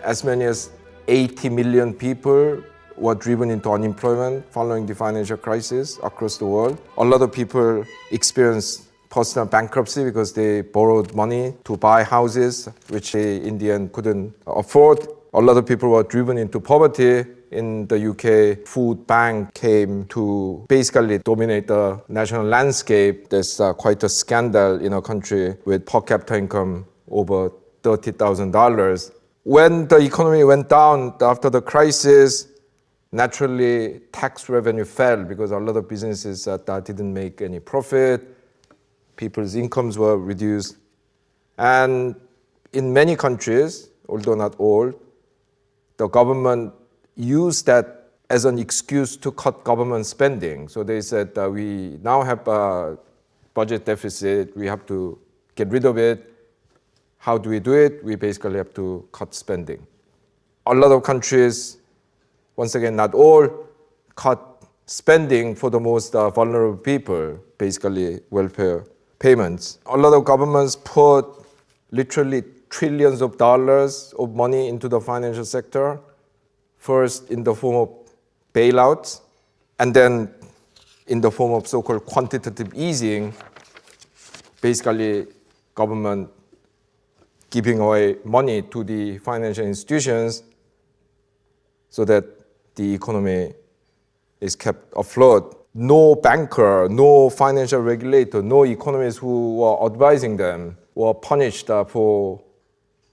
as many as 80 million people were driven into unemployment following the financial crisis across the world. A lot of people experienced personal bankruptcy because they borrowed money to buy houses, which they in the end couldn't afford. A lot of people were driven into poverty. In the UK, food bank came to basically dominate the national landscape. There's quite a scandal in a country with per capita income over $30,000. When the economy went down after the crisis, naturally tax revenue fell because a lot of businesses that didn't make any profit. People's incomes were reduced. And in many countries, although not all, the government used that as an excuse to cut government spending. So they said, we now have a budget deficit, we have to get rid of it. How do we do it? We basically have to cut spending. A lot of countries, once again, not all, cut spending for the most vulnerable people, basically welfare payments. A lot of governments put literally trillions of dollars of money into the financial sector, first in the form of bailouts, and then in the form of so-called quantitative easing, basically government giving away money to the financial institutions so that the economy is kept afloat. No banker, no financial regulator, no economists who were advising them were punished for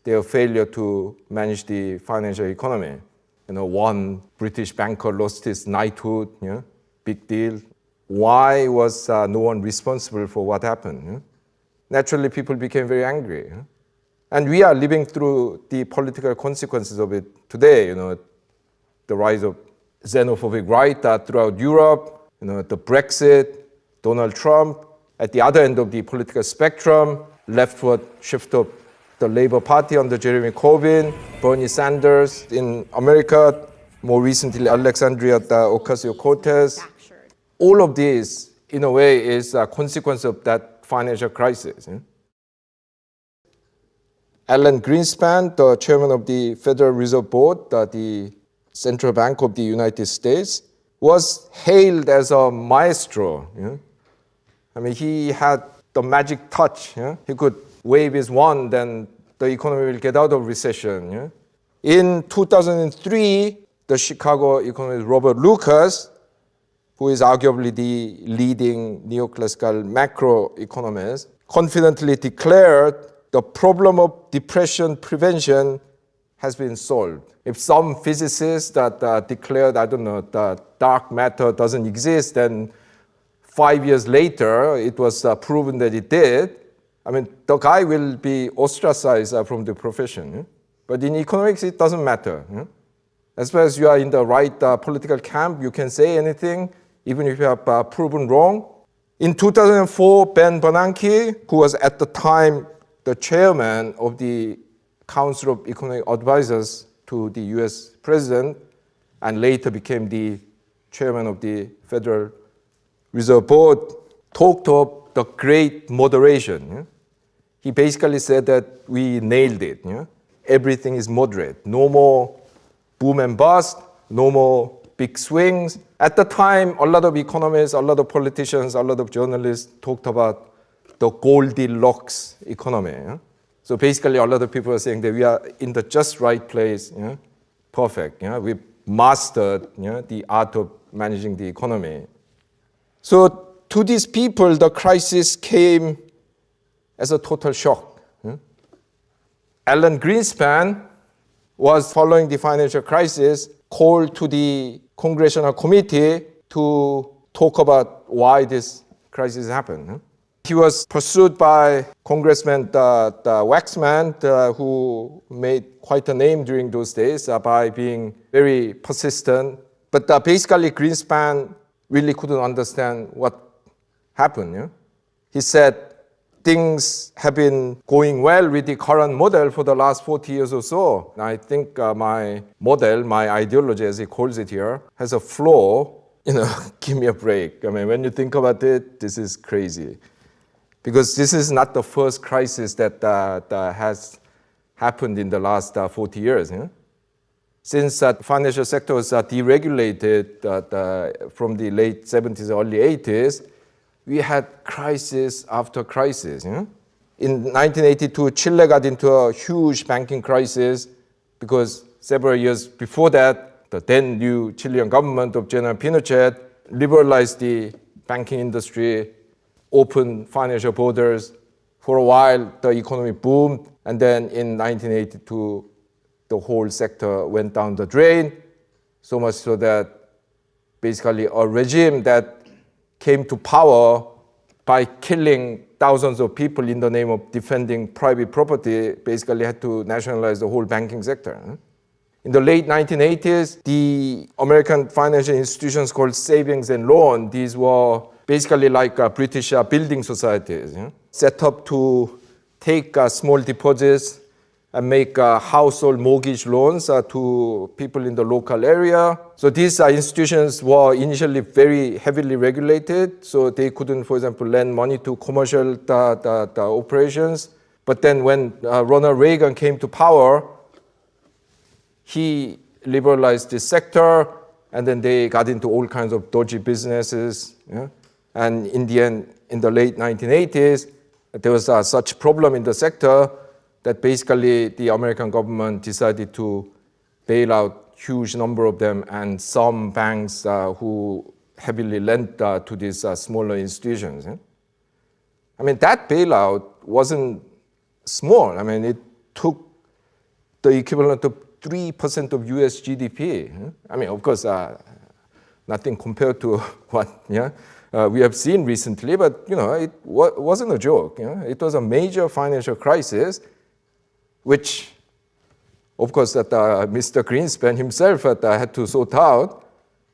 their failure to manage the financial economy. One British banker lost his knighthood, big deal. Why was no one responsible for what happened? Naturally, people became very angry. And we are living through the political consequences of it today. The rise of xenophobic right throughout Europe, the Brexit, Donald Trump. At the other end of the political spectrum, leftward shift of the Labour Party under Jeremy Corbyn, Bernie Sanders in America, more recently Alexandria Ocasio-Cortez. All of this, in a way, is a consequence of that financial crisis. Alan Greenspan, the chairman of the Federal Reserve Board, the Central Bank of the United States, was hailed as a maestro. He had the magic touch. He could wave his wand and the economy will get out of recession. In 2003, the Chicago economist Robert Lucas, who is arguably the leading neoclassical macroeconomist, confidently declared the problem of depression prevention has been solved. If some physicists that declared, that dark matter doesn't exist, then 5 years later, it was proven that it did, the guy will be ostracized from the profession. But in economics, it doesn't matter. As far as you are in the right political camp, you can say anything, even if you have proven wrong. In 2004, Ben Bernanke, who was at the time the chairman of the Council of Economic Advisors to the US president, and later became the chairman of the Federal Reserve Board, talked of the great moderation. He basically said that we nailed it. Everything is moderate. No more boom and bust, no more big swings. At the time, a lot of economists, a lot of politicians, a lot of journalists talked about the Goldilocks economy. So basically, a lot of people are saying that we are in the just right place, perfect. We've mastered the art of managing the economy. So to these people, the crisis came as a total shock. Alan Greenspan was, following the financial crisis, called to the Congressional Committee to talk about why this crisis happened. He was pursued by Congressman Waxman, who made quite a name during those days by being very persistent. But basically, Greenspan really couldn't understand what happened. He said, things have been going well with the current model for the last 40 years or so. I think my model, my ideology, as he calls it here, has a flaw. Give me a break. When you think about it, this is crazy. Because this is not the first crisis that has happened in the last 40 years. since the financial sector was deregulated from the late 70s, early 80s, we had crisis after crisis. You know? In 1982, Chile got into a huge banking crisis because several years before that, the then new Chilean government of General Pinochet liberalized the banking industry, opened financial borders. For a while, the economy boomed, and then in 1982, the whole sector went down the drain, so much so that basically a regime that came to power by killing thousands of people in the name of defending private property basically had to nationalize the whole banking sector. In the late 1980s, the American financial institutions called savings and loan, these were basically like British building societies, set up to take small deposits and make household mortgage loans to people in the local area. So these institutions were initially very heavily regulated, so they couldn't, for example, lend money to commercial operations. But then when Ronald Reagan came to power, he liberalized this sector, and then they got into all kinds of dodgy businesses. And in the end, in the late 1980s, there was such problem in the sector that basically the American government decided to bail out huge number of them and some banks who heavily lent to these smaller institutions. I mean, that bailout wasn't small. I mean, it took the equivalent of 3% of US GDP. I mean, of course, nothing compared to what we have seen recently, but it wasn't a joke. It was a major financial crisis, which, of course, that Mr. Greenspan himself had to sort out.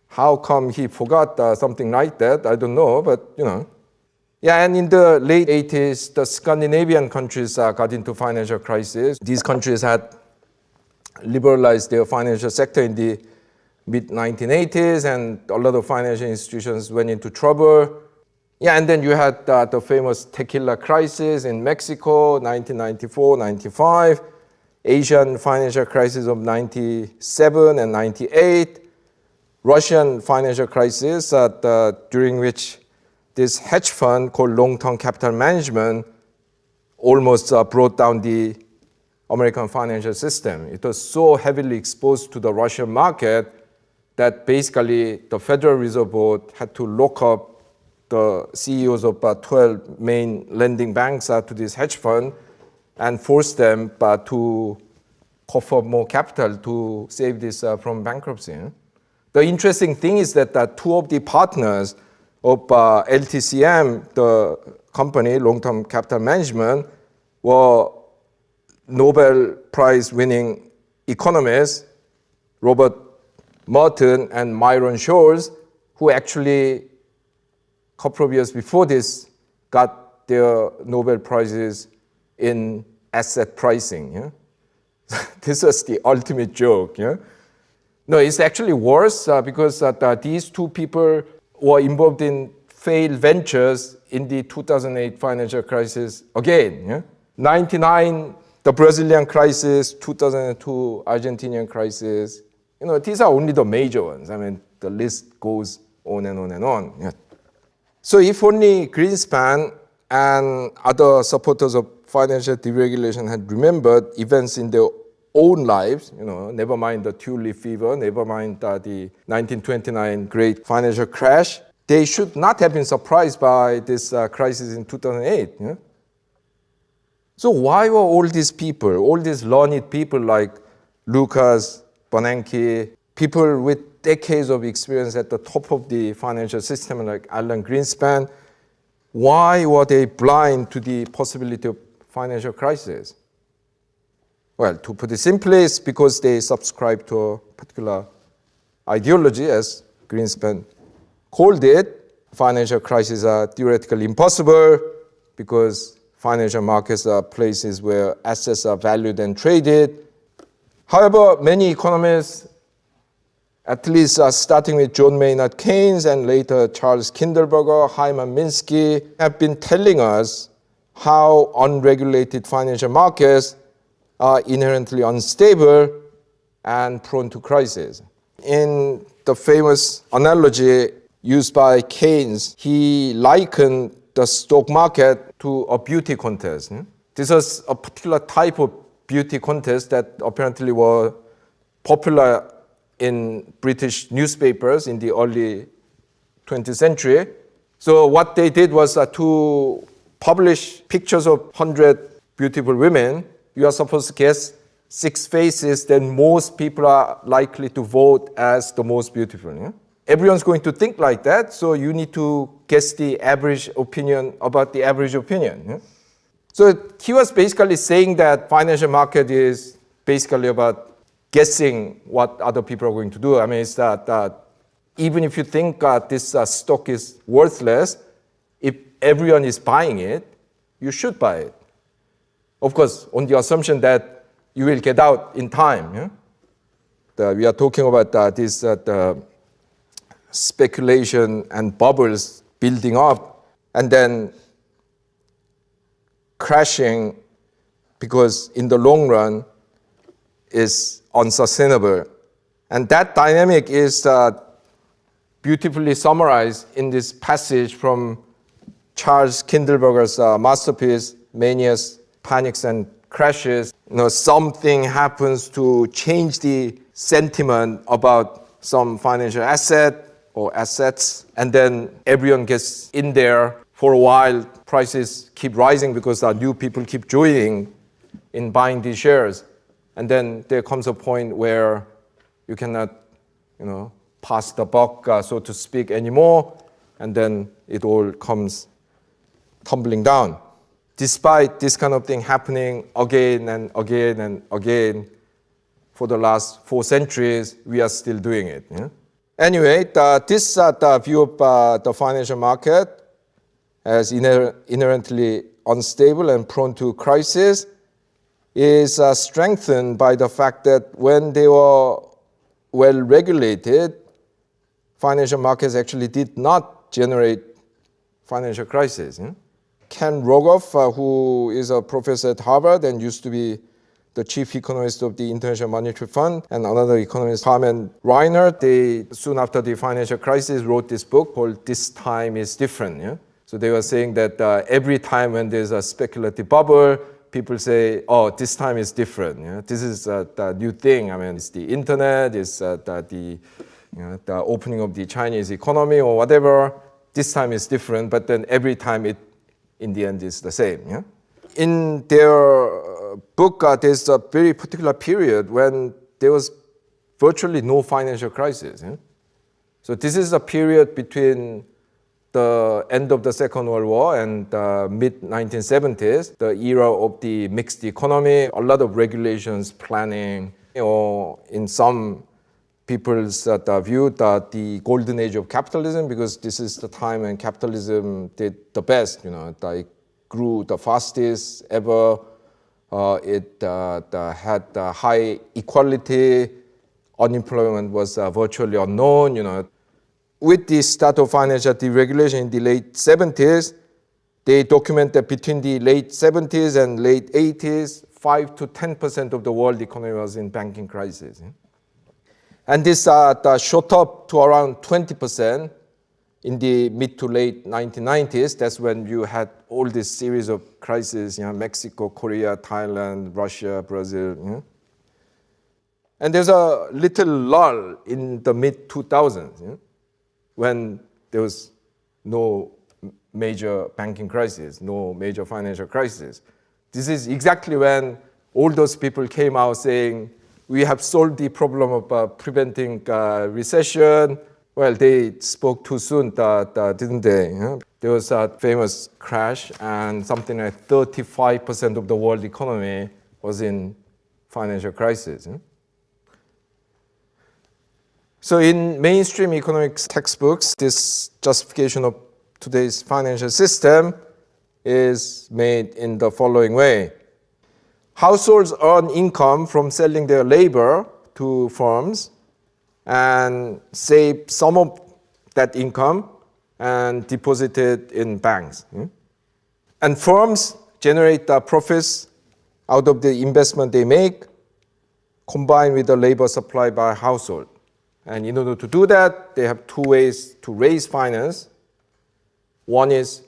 How come he forgot something like that? I don't know, but Yeah, and in the late 80s, the Scandinavian countries got into financial crisis. These countries had liberalized their financial sector in the mid-1980s, and a lot of financial institutions went into trouble. Yeah, and then you had the famous tequila crisis in Mexico, 1994, 95, Asian financial crisis of 97 and 98, Russian financial crisis during which this hedge fund called long-term capital management almost brought down the American financial system. It was so heavily exposed to the Russian market that basically the Federal Reserve Board had to lock up the CEOs of 12 main lending banks to this hedge fund and force them to cough up more capital to save this from bankruptcy. The interesting thing is that two of the partners of LTCM, the company, long-term capital management, were Nobel Prize winning economists, Robert Merton and Myron Scholes, who actually a couple of years before this got their Nobel Prizes in asset pricing. This was the ultimate joke. No, it's actually worse because these two people were involved in failed ventures in the 2008 financial crisis again. 99, the Brazilian crisis, 2002, Argentinian crisis. These are only the major ones. I mean, the list goes on and on and on. So if only Greenspan and other supporters of financial deregulation had remembered events in their own lives, never mind the tulip fever, never mind the 1929 great financial crash, they should not have been surprised by this crisis in 2008. So why were all these people, all these learned people like Lucas, Bernanke, people with decades of experience at the top of the financial system like Alan Greenspan, why were they blind to the possibility of financial crisis? Well, to put it simply, it's because they subscribe to a particular ideology, as Greenspan called it. Financial crises are theoretically impossible because financial markets are places where assets are valued and traded. However, many economists, at least starting with John Maynard Keynes and later Charles Kindleberger, Hyman Minsky, have been telling us how unregulated financial markets are inherently unstable and prone to crisis. In the famous analogy used by Keynes, he likened the stock market to a beauty contest. This was a particular type of beauty contest that apparently were popular in British newspapers in the early 20th century. So what they did was to publish pictures of 100 beautiful women. You are supposed to guess 6 faces, then most people are likely to vote as the most beautiful. Yeah? Everyone's going to think like that, so you need to guess the average opinion about the average opinion. Yeah? So he was basically saying that financial market is basically about guessing what other people are going to do. I mean, it's that even if you think this stock is worthless, if everyone is buying it, you should buy it. Of course, on the assumption that you will get out in time. Yeah? We are talking about this the speculation and bubbles building up and then crashing because in the long run is unsustainable. And that dynamic is beautifully summarized in this passage from Charles Kindleberger's masterpiece, Manias, Panics and Crashes. Something happens to change the sentiment about some financial asset or assets, and then everyone gets in there. For a while, prices keep rising because new people keep joining in buying these shares. And then there comes a point where you cannot, pass the buck, so to speak, anymore, and then it all comes tumbling down. Despite this kind of thing happening again and again and again for the last 4 centuries, we are still doing it. Yeah? Anyway, this the view of the financial market as inherently unstable and prone to crisis is strengthened by the fact that when they were well regulated, financial markets actually did not generate financial crisis. Ken Rogoff, who is a professor at Harvard and used to be the chief economist of the International Monetary Fund, and another economist, Carmen Reiner, they soon after the financial crisis wrote this book called This Time is Different. Yeah? So they were saying that every time when there's a speculative bubble, people say, oh, this time is different. Yeah? This is the new thing. I mean, it's the internet, it's the opening of the Chinese economy or whatever. This time is different, but then every time it, in the end, is the same. Yeah? In their book, there's a very particular period when there was virtually no financial crisis. Yeah? So this is a period between the end of the Second World War and the mid-1970s, the era of the mixed economy, a lot of regulations, planning, or in some people's view, the golden age of capitalism, because this is the time when capitalism did the best. It grew the fastest ever. It had high equality. Unemployment was virtually unknown. With the start of financial deregulation in the late 70s, they document that between the late 70s and late 80s, 5 to 10% of the world economy was in banking crisis. And this shot up to around 20% in the mid to late 1990s. That's when you had all this series of crises, Mexico, Korea, Thailand, Russia, Brazil. And there's a little lull in the mid 2000s. When there was no major banking crisis, no major financial crisis. This is exactly when all those people came out saying, we have solved the problem of preventing recession. Well, they spoke too soon, didn't they? There was a famous crash, and something like 35% of the world economy was in financial crisis. So in mainstream economics textbooks, this justification of today's financial system is made in the following way. Households earn income from selling their labor to firms and save some of that income and deposit it in banks. And firms generate profits out of the investment they make, combined with the labor supply by household. And in order to do that, they have two ways to raise finance. One is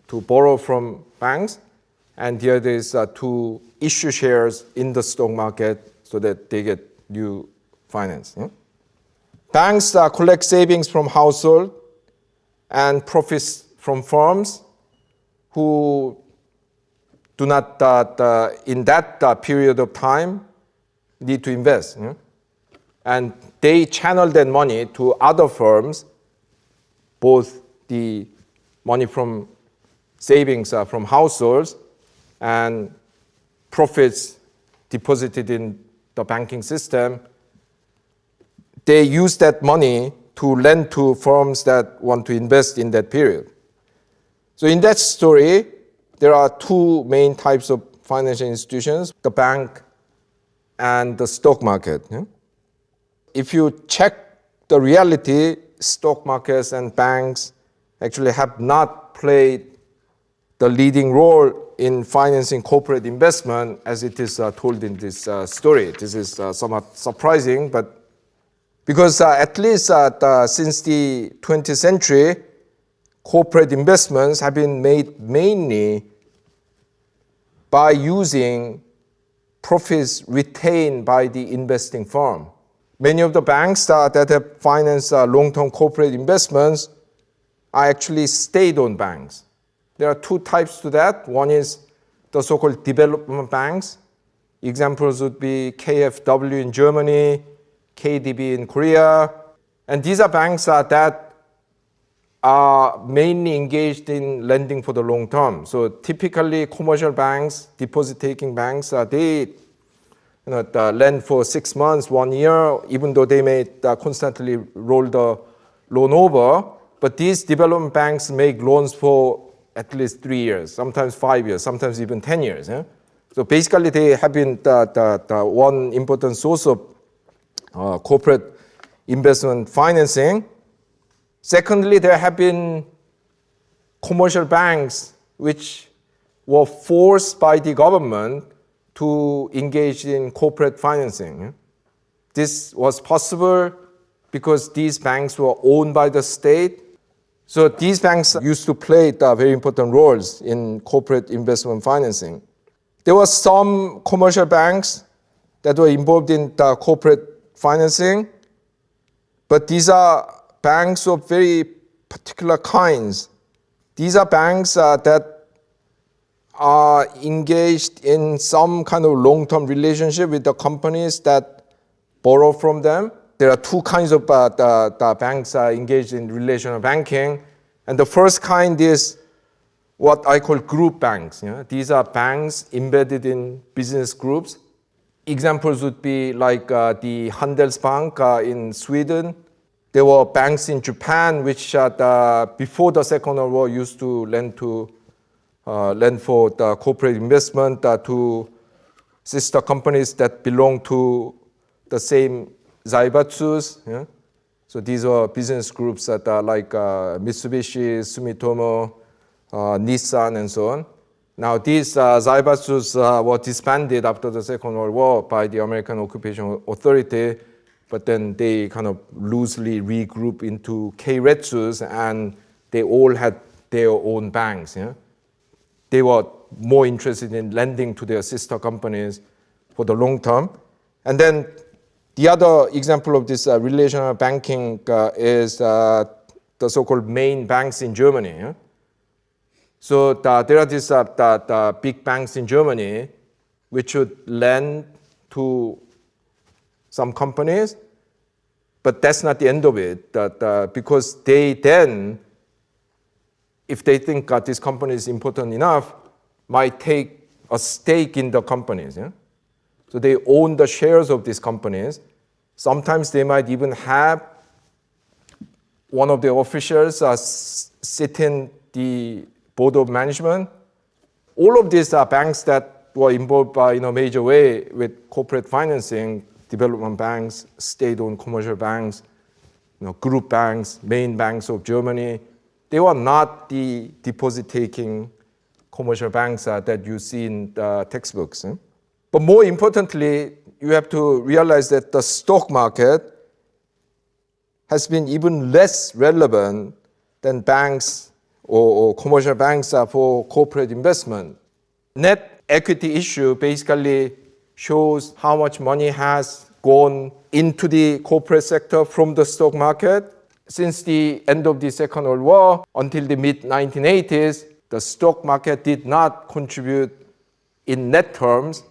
to borrow from banks, and the other is to issue shares in the stock market so that they get new finance. Yeah? Banks collect savings from household and profits from firms who do not, in that period of time, need to invest. Yeah? And they channel that money to other firms, both the money from savings from households and profits deposited in the banking system. They use that money to lend to firms that want to invest in that period. So in that story, there are two main types of financial institutions, the bank and the stock market. Yeah? If you check the reality, stock markets and banks actually have not played the leading role in financing corporate investment as it is told in this story. This is somewhat surprising, but because at least since the 20th century, corporate investments have been made mainly by using profits retained by the investing firm. Many of the banks that have financed long-term corporate investments are actually state-owned banks. There are two types to that. One is the so-called development banks. Examples would be KfW in Germany, KDB in Korea. And these are banks that are mainly engaged in lending for the long term. So typically commercial banks, deposit-taking banks, they lend for 6 months, 1 year, even though they may constantly roll the loan over. But these development banks make loans for at least 3 years, sometimes 5 years, sometimes even 10 years. Yeah? So basically they have been the one important source of corporate investment financing. Secondly, there have been commercial banks which were forced by the government to engage in corporate financing. This was possible because these banks were owned by the state. So these banks used to play very important roles in corporate investment financing. There were some commercial banks that were involved in corporate financing, but these are banks of very particular kinds. These are banks that are engaged in some kind of long-term relationship with the companies that borrow from them. There are two kinds of the banks engaged in relational banking. And the first kind is what I call group banks. You know? These are banks embedded in business groups. Examples would be like the Handelsbank in Sweden. There were banks in Japan which before the Second World War used to lend for the corporate investment to sister companies that belong to the same zaibatsus. Yeah? So these are business groups that are like Mitsubishi, Sumitomo, Nissan, and so on. Now these zaibatsus were disbanded after the Second World War by the American Occupation Authority, but then they kind of loosely regrouped into keiretsus, and they all had their own banks. Yeah? They were more interested in lending to their sister companies for the long term. And then the other example of this relational banking is the so-called main banks in Germany. Yeah? So there are these the big banks in Germany which would lend to some companies, but that's not the end of it. Because they then, if they think that this company is important enough, might take a stake in the companies. Yeah? So they own the shares of these companies. Sometimes they might even have one of the officials sit in the board of management. All of these are banks that were involved in a major way with corporate financing, development banks, state-owned commercial banks, group banks, main banks of Germany. They were not the deposit-taking commercial banks that you see in the textbooks. But more importantly, you have to realize that the stock market has been even less relevant than banks or commercial banks for corporate investment. Net equity issue basically shows how much money has gone into the corporate sector from the stock market. Since the end of the Second World War until the mid-1980s, the stock market did not contribute in net terms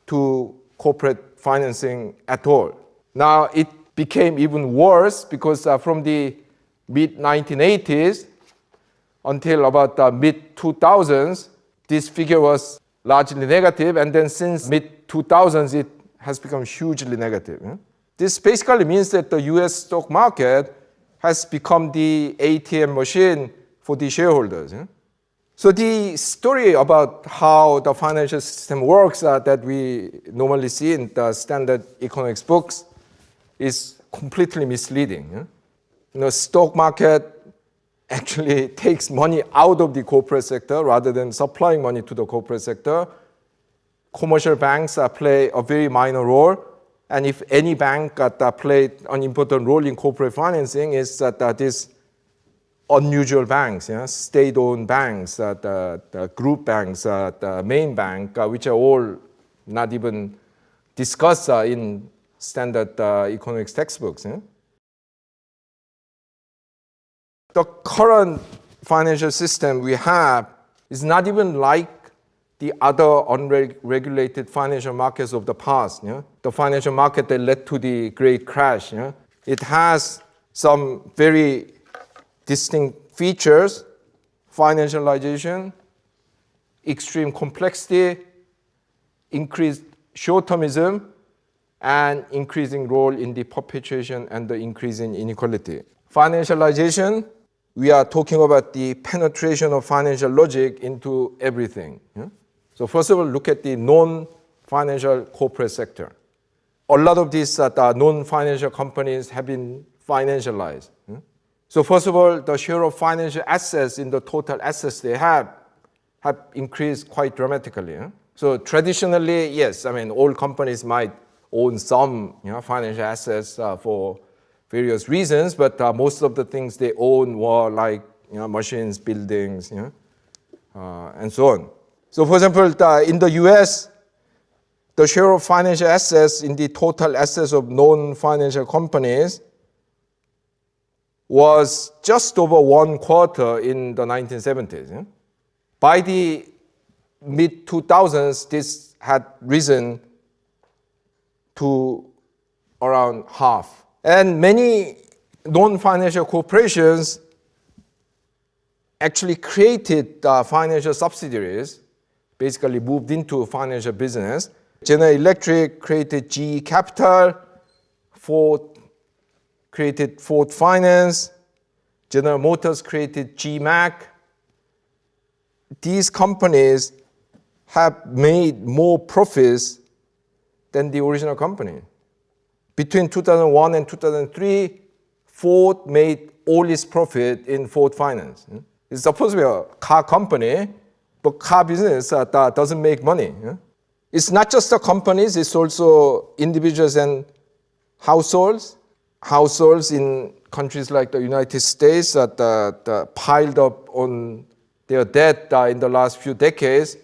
to corporate financing at all. Now it became even worse because from the mid-1980s until about the mid-2000s, this figure was largely negative, and then since mid-2000s it has become hugely negative. This basically means that the US stock market has become the ATM machine for the shareholders. So the story about how the financial system works that we normally see in the standard economics books is completely misleading. Stock market actually takes money out of the corporate sector rather than supplying money to the corporate sector. Commercial banks play a very minor role, and if any bank played an important role in corporate financing, is that these unusual banks, state-owned banks, the group banks, the main bank, which are all not even discussed in standard economics textbooks. The current financial system we have is not even like the other unregulated financial markets of the past. The financial market that led to the great crash. It has some very distinct features: financialization, extreme complexity, increased short-termism, and increasing role in the perpetuation and the increasing inequality. Financialization, we are talking about the penetration of financial logic into everything. So first of all, look at the non-financial corporate sector. A lot of these non-financial companies have been financialized. So first of all, the share of financial assets in the total assets they have increased quite dramatically. So traditionally, yes, all companies might own some financial assets for various reasons, but most of the things they own were like machines, buildings, and so on. So for example, in the US, the share of financial assets in the total assets of non-financial companies was just over 1/4 in the 1970s. By the mid-2000s, this had risen to around half. And many non-financial corporations actually created financial subsidiaries, basically moved into financial business. General Electric created GE Capital, Ford created Ford Finance, General Motors created GMAC. These companies have made more profits than the original company. Between 2001 and 2003, Ford made all its profit in Ford Finance. It's supposed to be a car company, but car business that doesn't make money. It's not just the companies, it's also individuals and households. Households in countries like the United States that piled up on their debt in the last few decades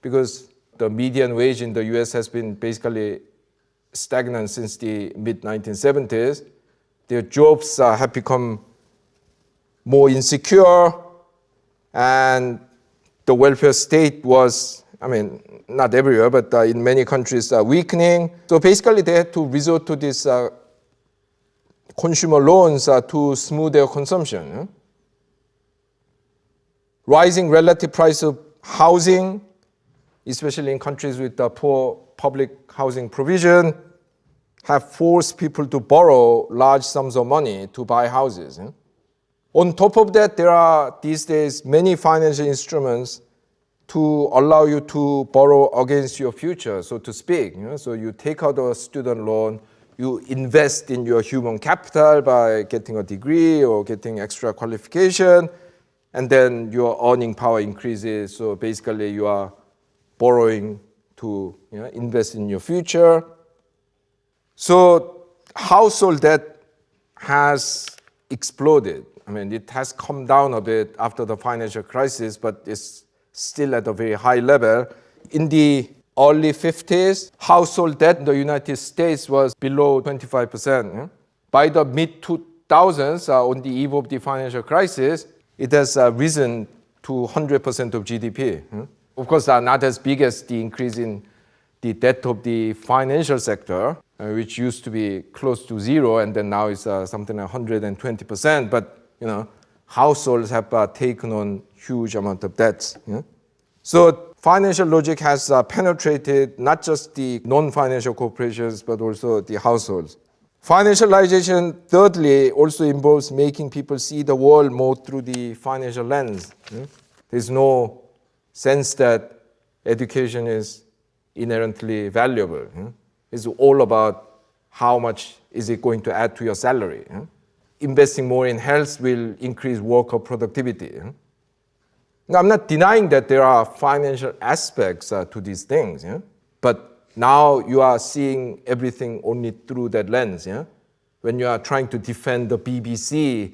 because the median wage in the US has been basically stagnant since the mid-1970s. Their jobs have become more insecure, and the welfare state was, not everywhere, but in many countries, weakening. So basically they had to resort to these consumer loans to smooth their consumption. Rising relative price of housing, especially in countries with poor public housing provision, have forced people to borrow large sums of money to buy houses. On top of that, there are these days many financial instruments to allow you to borrow against your future, so to speak. So you take out a student loan, you invest in your human capital by getting a degree or getting extra qualification, and then your earning power increases. So basically you are borrowing to invest in your future. So household debt has exploded. I mean, it has come down a bit after the financial crisis, but it's still at a very high level. In the early 50s, household debt in the United States was below 25%. Yeah? By the mid-2000s, on the eve of the financial crisis, it has risen to 100% of GDP. Yeah? Of course, not as big as the increase in the debt of the financial sector, which used to be close to zero, and then now it's something like 120%. But households have taken on huge amount of debts. Yeah? So financial logic has penetrated not just the non-financial corporations, but also the households. Financialization, thirdly, also involves making people see the world more through the financial lens. Yeah? There's no sense that education is inherently valuable. Yeah? It's all about how much is it going to add to your salary. Yeah? Investing more in health will increase worker productivity. Yeah? Now, I'm not denying that there are financial aspects to these things, yeah? But now you are seeing everything only through that lens. Yeah? When you are trying to defend the BBC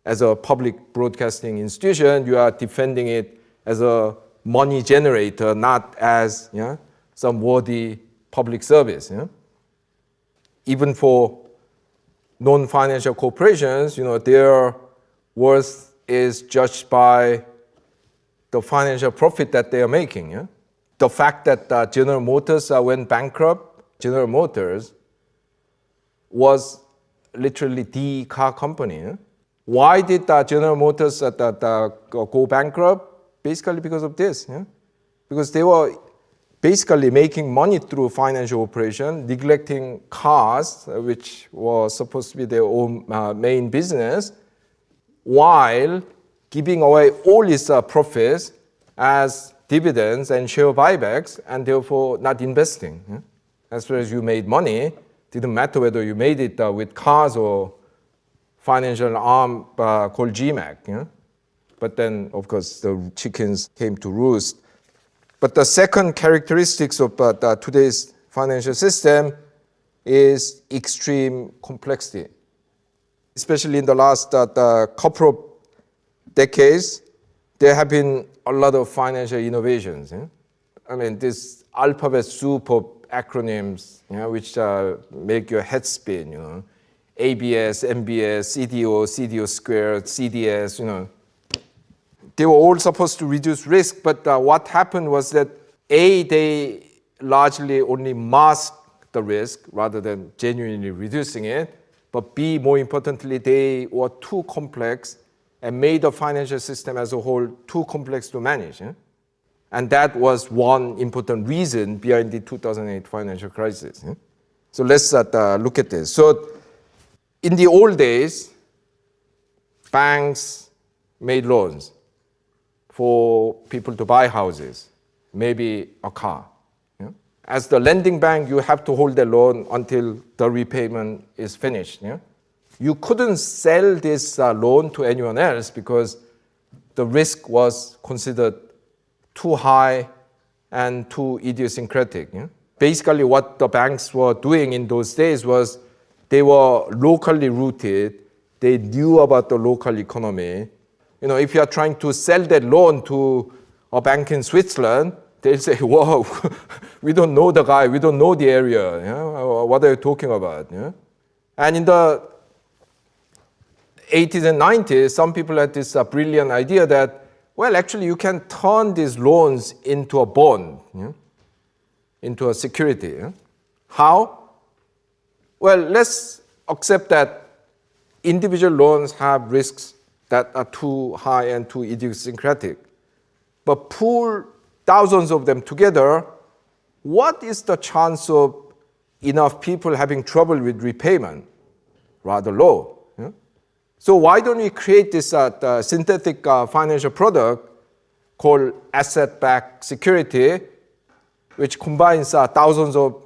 as a public broadcasting institution, you are defending it as a money generator, not as some worthy public service. Yeah? Even for non-financial corporations, their worth is judged by the financial profit that they are making. Yeah? The fact that General Motors went bankrupt, General Motors was literally the car company. Yeah? Why did General Motors go bankrupt? Basically because of this. Yeah? Because they were basically making money through financial operation, neglecting cars, which was supposed to be their own main business, while giving away all its profits as dividends and share buybacks, and therefore not investing. Yeah? As far as you made money, didn't matter whether you made it with cars or financial arm called GMAC. Yeah? But then, of course, the chickens came to roost. But the second characteristics of today's financial system is extreme complexity. Especially in the last couple of decades, there have been a lot of financial innovations. Yeah? I mean, this alphabet soup of acronyms, which make your head spin. ABS, MBS, CDO, CDO squared, CDS. They were all supposed to reduce risk, but what happened was that they largely only masked the risk rather than genuinely reducing it. But B, more importantly, they were too complex and made the financial system as a whole too complex to manage. Yeah? And that was one important reason behind the 2008 financial crisis. Yeah? So let's look at this. So in the old days, banks made loans for people to buy houses, maybe a car. Yeah? As the lending bank, you have to hold the loan until the repayment is finished. Yeah? You couldn't sell this loan to anyone else because the risk was considered too high and too idiosyncratic. Yeah? Basically, what the banks were doing in those days was they were locally rooted. They knew about the local economy. If you are trying to sell that loan to a bank in Switzerland, they'll say, whoa, we don't know the guy, we don't know the area. Yeah? What are you talking about? Yeah? And in the 80s and 90s, some people had this brilliant idea that, well, actually, you can turn these loans into a bond, into a security. Yeah? How? Well, let's accept that individual loans have risks that are too high and too idiosyncratic. But pool thousands of them together, what is the chance of enough people having trouble with repayment? Rather low. Yeah? So why don't we create this synthetic financial product called asset-backed security, which combines thousands of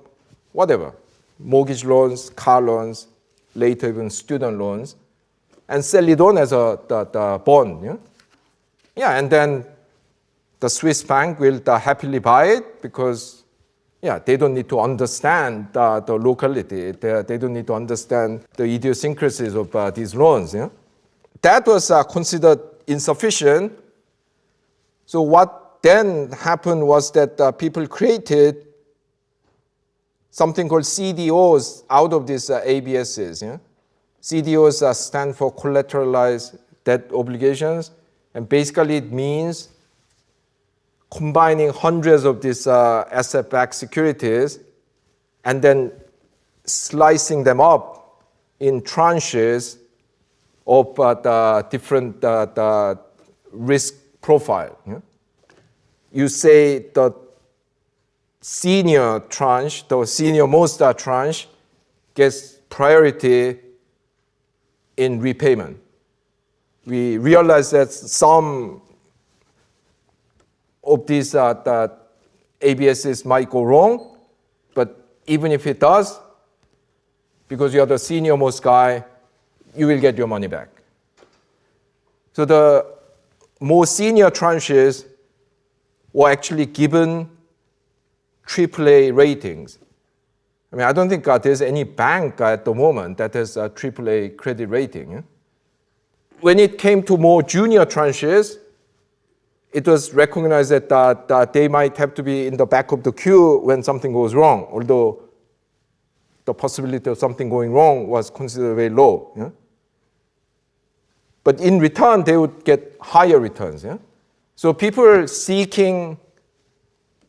mortgage loans, car loans, later even student loans, and sell it on as the bond. Yeah, and then the Swiss bank will happily buy it because they don't need to understand the locality. They don't need to understand the idiosyncrasies of these loans. That was considered insufficient. So what then happened was that people created something called CDOs out of these ABSs. CDOs stand for collateralized debt obligations, and basically it means combining hundreds of these asset-backed securities and then slicing them up in tranches of the different the risk profile. You say the senior tranche, the senior most tranche, gets priority in repayment. We realize that some of these the ABSs might go wrong, but even if it does, because you're the senior most guy, you will get your money back. So the more senior tranches were actually given AAA ratings. I mean, I don't think there's any bank at the moment that has a AAA credit rating. When it came to more junior tranches, it was recognized that they might have to be in the back of the queue when something goes wrong, although the possibility of something going wrong was considered very low. But in return, they would get higher returns. So people seeking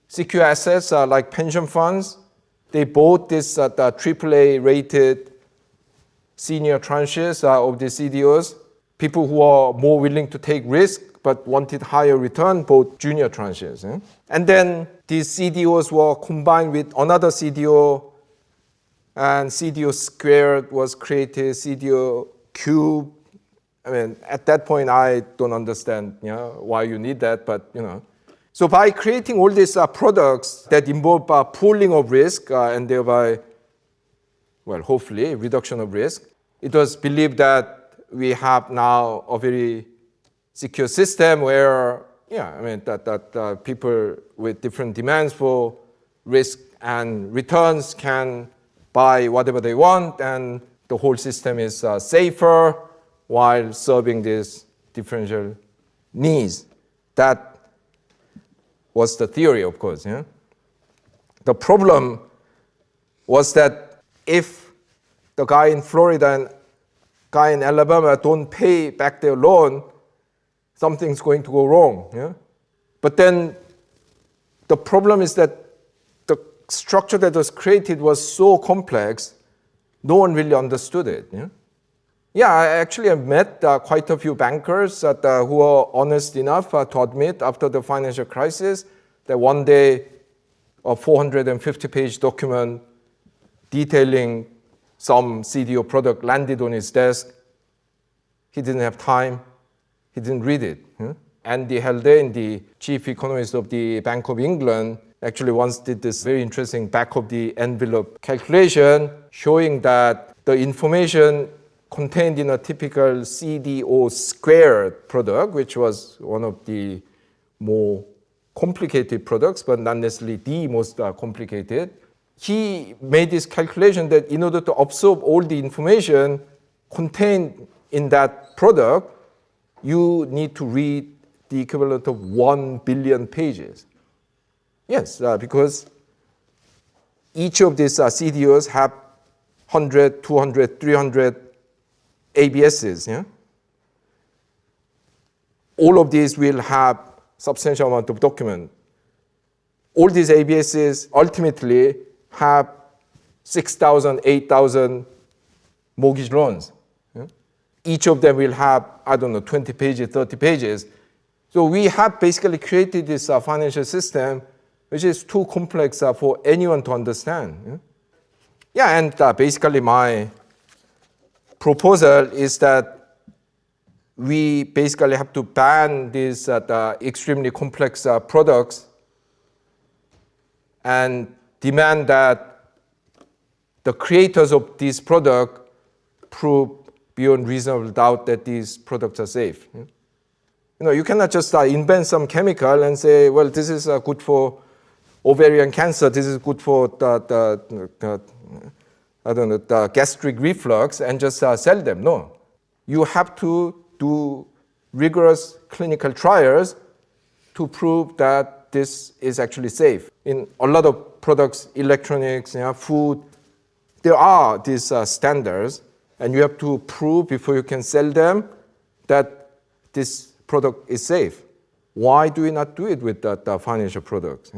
secure assets like pension funds, they bought this the AAA rated senior tranches of the CDOs. People who are more willing to take risk but wanted higher return bought junior tranches. And then these CDOs were combined with another CDO, and CDO squared was created, CDO cube. I mean, at that point, I don't understand why you need that, but So by creating all these products that involve pooling of risk and thereby, well, hopefully, reduction of risk, it was believed that we have now a very secure system where, that people with different demands for risk and returns can buy whatever they want, and the whole system is safer while serving these differential needs. That was the theory, of course. The problem was that if the guy in Florida and guy in Alabama don't pay back their loan, something's going to go wrong. But then the problem is that the structure that was created was so complex, no one really understood it. I actually have met quite a few bankers who are honest enough to admit after the financial crisis that one day a 450-page document detailing some CDO product landed on his desk. He didn't have time. He didn't read it. Andy Haldane, the chief economist of the Bank of England, actually once did this very interesting back-of-the-envelope calculation showing that the information contained in a typical CDO squared product, which was one of the more complicated products, but not necessarily the most complicated. He made this calculation that in order to absorb all the information contained in that product, you need to read the equivalent of 1 billion pages. Yes, because each of these CDOs have 100, 200, 300 ABSs. All of these will have substantial amount of document. All these ABSs ultimately have 6,000, 8,000 mortgage loans. Each of them will have, 20 pages, 30 pages. So we have basically created this financial system which is too complex for anyone to understand. And basically my proposal is that we basically have to ban these extremely complex products and demand that the creators of this product prove beyond reasonable doubt that these products are safe. You cannot just invent some chemical and say, well, this is good for ovarian cancer, this is good for the gastric reflux, and just sell them. No. You have to do rigorous clinical trials to prove that this is actually safe. In a lot of products, electronics, food, there are these standards, and you have to prove before you can sell them that this product is safe. Why do we not do it with the financial products?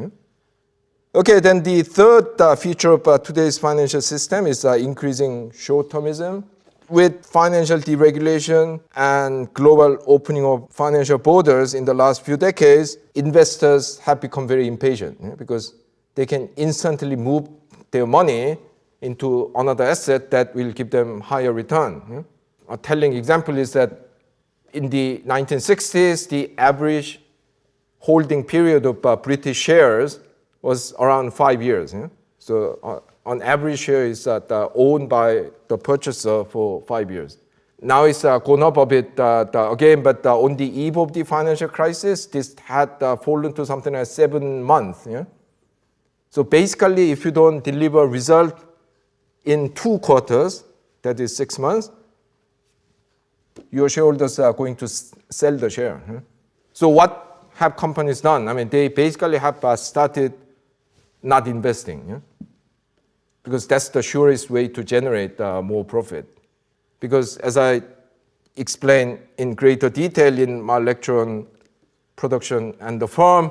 Okay, then the third feature of today's financial system is increasing short-termism. With financial deregulation and global opening of financial borders in the last few decades, investors have become very impatient because they can instantly move their money into another asset that will give them higher return. A telling example is that in the 1960s, the average holding period of British shares was around 5 years. So on average, share is owned by the purchaser for 5 years. Now it's gone up a bit again, but on the eve of the financial crisis, this had fallen to something like 7 months. So basically, if you don't deliver result in 2 quarters, that is 6 months, your shareholders are going to sell the share. So what have companies done? I mean, they basically have started not investing. Because that's the surest way to generate more profit. Because as I explained in greater detail in my lecture on production and the firm,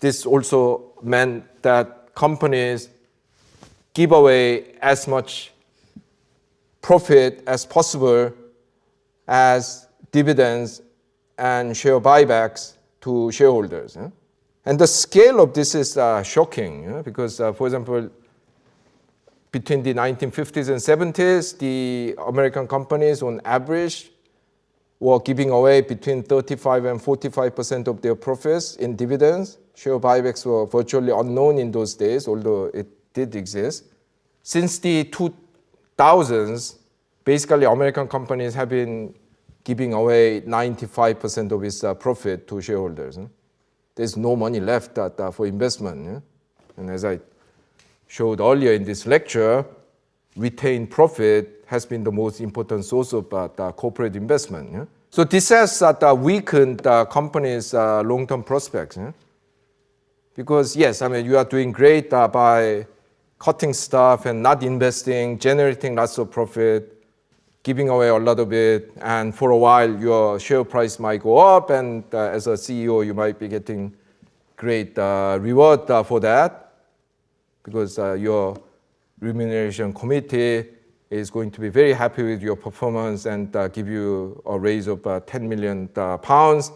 this also meant that companies give away as much profit as possible as dividends and share buybacks to shareholders. And the scale of this is shocking, because, for example, between the 1950s and 70s, the American companies on average were giving away between 35 and 45% of their profits in dividends. Share buybacks were virtually unknown in those days, although it did exist. Since the 2000s, basically American companies have been giving away 95% of its profit to shareholders. There's no money left for investment. And as I showed earlier in this lecture, retained profit has been the most important source of corporate investment. So this has weakened companies' long-term prospects. Because yes, I mean, you are doing great by cutting stuff and not investing, generating lots of profit, giving away a lot of it, and for a while your share price might go up, and as a CEO you might be getting great reward for that, because your remuneration committee is going to be very happy with your performance and give you a raise of 10 million pounds.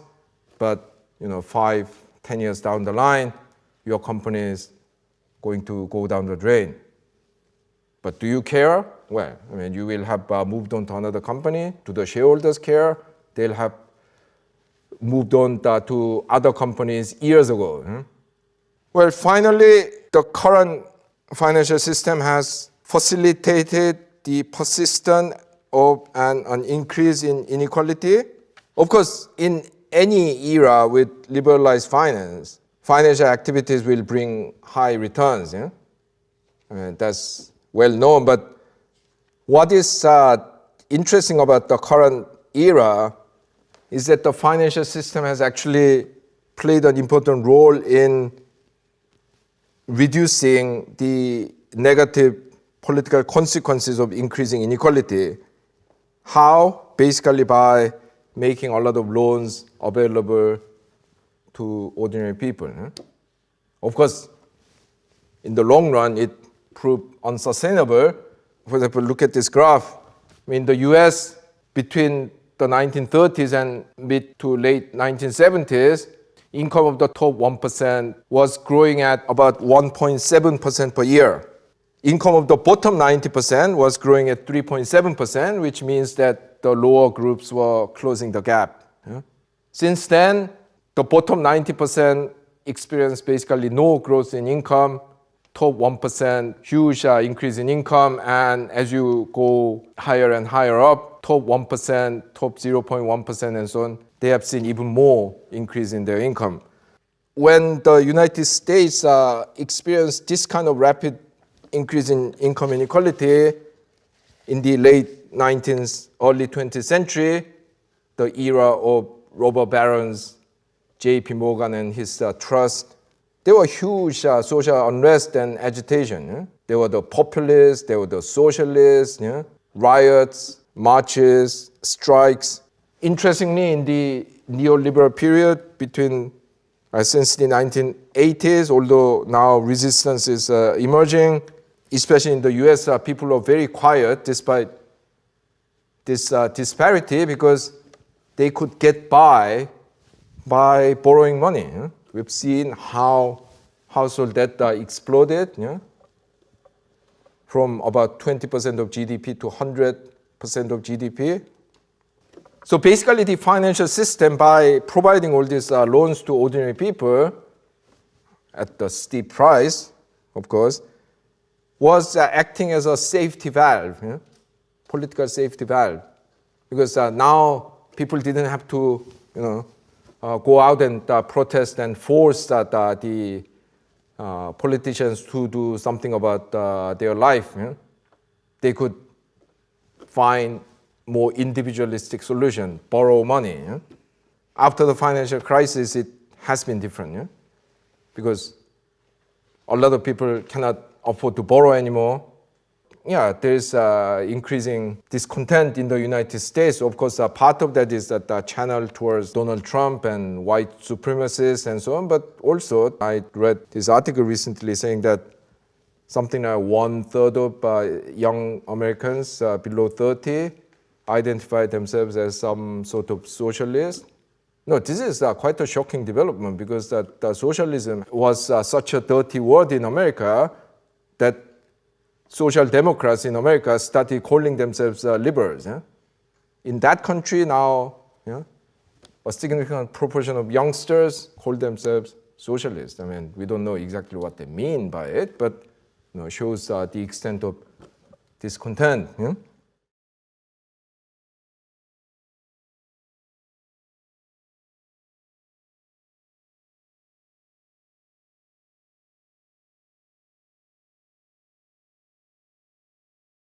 But 5-10 years down the line, your company is going to go down the drain. But do you care? Well, I mean, you will have moved on to another company. Do the shareholders care? They'll have moved on to other companies years ago. Well, finally, the current financial system has facilitated the persistence of an increase in inequality. Of course, in any era with liberalized finance, financial activities will bring high returns. I mean, that's well known. But what is interesting about the current era is that the financial system has actually played an important role in reducing the negative political consequences of increasing inequality. How? Basically by making a lot of loans available to ordinary people. Of course, in the long run, it proved unsustainable. For example, look at this graph. In the US, between the 1930s and mid to late 1970s, income of the top 1% was growing at about 1.7% per year. Income of the bottom 90% was growing at 3.7%, which means that the lower groups were closing the gap. Since then, the bottom 90% experienced basically no growth in income, top 1% huge increase in income, and as you go higher and higher up, top 1%, top 0.1%, and so on, they have seen even more increase in their income. when the United States experienced this kind of rapid increase in income inequality in the late 19th, early 20th century, the era of robber barons, J.P. Morgan and his trust, there were huge social unrest and agitation. Yeah? There were the populists, there were the socialists, yeah? Riots, marches, strikes. Interestingly, in the neoliberal period between since the 1980s, although now resistance is emerging, especially in the US, people are very quiet despite this disparity because they could get by borrowing money. Yeah? We've seen how household debt exploded, yeah? From about 20% of GDP to 100% of GDP. So basically the financial system, by providing all these loans to ordinary people at the steep price, of course, was acting as a safety valve, yeah? Political safety valve. Because now people didn't have to, go out and protest and force the politicians to do something about their life. Yeah? They could find more individualistic solution, borrow money. Yeah? After the financial crisis, it has been different. Yeah? Because a lot of people cannot afford to borrow anymore. Yeah, there's increasing discontent in the United States. Of course, part of that is that channel towards Donald Trump and white supremacists and so on. But also, I read this article recently saying that something like 1/3 of young Americans below 30 identify themselves as some sort of socialist. No, this is quite a shocking development because socialism was such a dirty word in America that social democrats in America started calling themselves liberals. Yeah? In that country now, yeah, a significant proportion of youngsters call themselves socialists. I mean, we don't know exactly what they mean by it, but shows the extent of discontent. Yeah?